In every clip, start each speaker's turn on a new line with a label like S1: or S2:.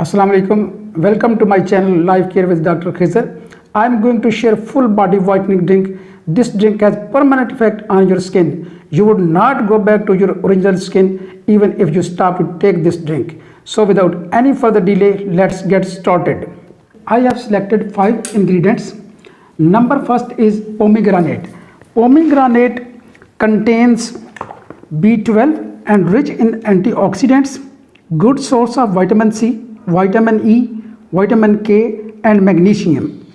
S1: Assalamu alaikum. Welcome to my channel Life Care with Dr. Khizar. I am going to share full body whitening drink. This drink has permanent effect on your skin. You would not go back to your original skin even if you stop to take this drink. So without any further delay, let's get started. I have selected 5 ingredients. Number first is pomegranate. Pomegranate contains B12 and rich in antioxidants, good source of vitamin C, vitamin E, vitamin K and magnesium.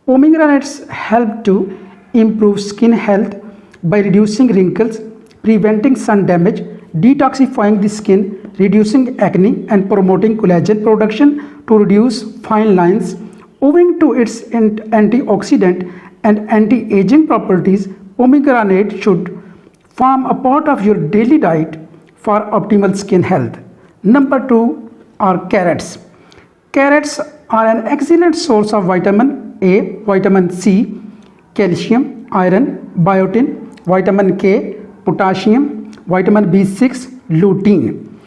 S1: Pomegranates help to improve skin health by reducing wrinkles, preventing sun damage, detoxifying the skin, reducing acne and promoting collagen production to reduce fine lines. Owing to its antioxidant and anti-aging properties, pomegranate should form a part of your daily diet for optimal skin health. Number 2 are carrots. Carrots are an excellent source of vitamin A, vitamin C, calcium, iron, biotin, vitamin K, potassium, vitamin B6, lutein.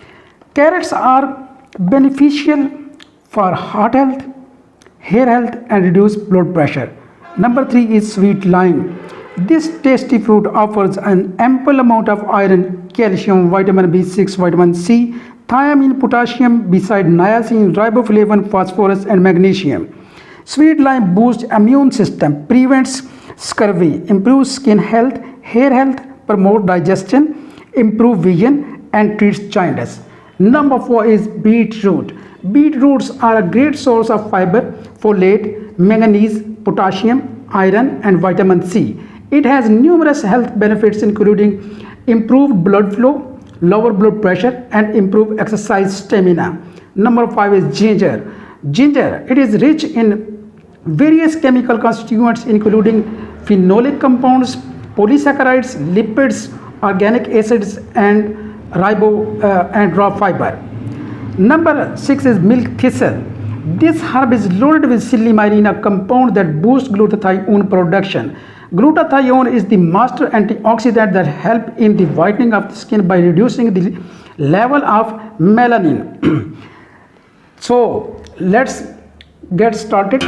S1: Carrots are beneficial for heart health, hair health and reduce blood pressure. Number 3 is sweet lime. This tasty fruit offers an ample amount of iron, calcium, vitamin B6, vitamin C, thiamine, potassium, beside niacin, riboflavin, phosphorus and magnesium. Sweet lime boosts immune system, prevents scurvy, improves skin health, hair health, promotes digestion, improves vision and treats jaundice. Number 4 is beetroot. Beetroots are a great source of fiber, folate, manganese, potassium, iron and vitamin C. It has numerous health benefits including improved blood flow, lower blood pressure and improved exercise stamina. Number 5 is ginger. Ginger, it is rich in various chemical constituents including phenolic compounds, polysaccharides, lipids, organic acids and raw fiber. Number 6 is milk thistle. This herb is loaded with silymarin, a compound that boosts glutathione production. Glutathione is the master antioxidant that helps in the whitening of the skin by reducing the level of melanin. So let's get started.